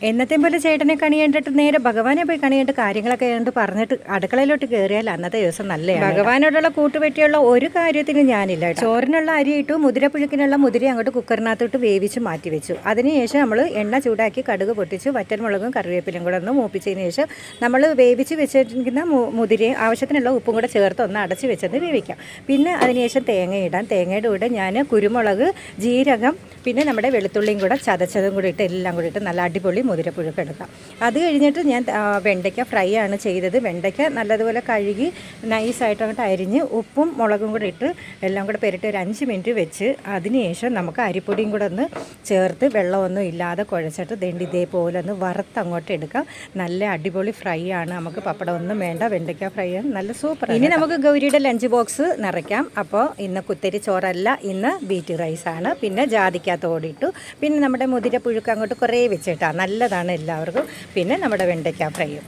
എന്നത്തെ പോലെ ചേട്ടനെ കണി കണ്ടിട്ട് നേരെ ഭഗവാനെ പോയി കണി കണ്ട് കാര്യങ്ങളൊക്കെ കണ്ട് പറഞ്ഞിട്ട് അടുക്കളയിലോട്ട് കയറിയാൽ അന്നത്തെ ദിവസം നല്ലതാണ്. ഭഗവാനോടുള്ള കൂട്ടുപറ്റിയുള്ള ഒരു കാര്യത്തിന് ഞാനില്ല. ചോറിനുള്ള അരി ഇട്ടു, മുതിരപ്പുഴുക്കിനുള്ള മുതിര അങ്ങോട്ട് കുക്കറിനകത്തോട്ട് വേവിച്ച് മാറ്റി വെച്ചു. അതിനുശേഷം നമ്മൾ എണ്ണ ചൂടാക്കി കടുക് പൊട്ടിച്ച് വറ്റൽമുളകും കറിവേപ്പിലും കൂടെ ഒന്ന് മൂപ്പിച്ചതിന് ശേഷം നമ്മൾ വേവിച്ച് വെച്ചിരിക്കുന്ന മുതിരയും ആവശ്യത്തിനുള്ള ഉപ്പും കൂടെ ചേർത്ത് ഒന്ന് അടച്ച് വെച്ചത് വേവിക്കാം. പിന്നെ അതിനുശേഷം തേങ്ങ ഇടാം. തേങ്ങയുടെ കൂടെ ഞാൻ കുരുമുളക്, ജീരകം, പിന്നെ നമ്മുടെ വെളുത്തുള്ളിയും കൂടെ ചതച്ചതും കൂടി ഇട്ട് എല്ലാം കൂടി ഇട്ട് നല്ല അടിപൊളി മുതിരപ്പുഴുക്ക് എടുക്കാം. അത് കഴിഞ്ഞിട്ട് ഞാൻ വെണ്ടയ്ക്ക ഫ്രൈ ആണ് ചെയ്തത്. വെണ്ടയ്ക്ക നല്ലതുപോലെ കഴുകി നൈസായിട്ട് അങ്ങോട്ട് അരിഞ്ഞ് ഉപ്പും മുളകും കൂടെ ഇട്ട് എല്ലാം കൂടെ പെരട്ടി ഒരു 5 മിനിറ്റ് വെച്ച് അതിനുശേഷം നമുക്ക് അരിപ്പൊടിയും കൂടെ ഒന്ന് ചേർത്ത് വെള്ളമൊന്നും ഇല്ലാതെ കുഴച്ചിട്ട് ഇതേപോലെ ഒന്ന് വറുത്തങ്ങോട്ട് എടുക്കാം. നല്ല അടിപൊളി ഫ്രൈ ആണ്. നമുക്ക് പപ്പടം ഒന്നും വേണ്ട, വെണ്ടയ്ക്ക ഫ്രൈ ആണ്, നല്ല സൂപ്പർ. ഇനി നമുക്ക് ഗൗരിയുടെ ലഞ്ച് ബോക്സ് നിറയ്ക്കാം. അപ്പോൾ ഇന്ന് കുത്തരി ചോറല്ല, ഇന്ന് ബീറ്റ് റൈസാണ്. പിന്നെ ജാതിക്കകത്തോടിട്ടു. പിന്നെ നമ്മുടെ മുതിരപ്പുഴുക്ക് അങ്ങോട്ട് കുറേ വെച്ചിട്ടാണ്, നല്ലതാണ് എല്ലാവർക്കും. പിന്നെ നമ്മുടെ വെണ്ടയ്ക്ക ഫ്രൈയും.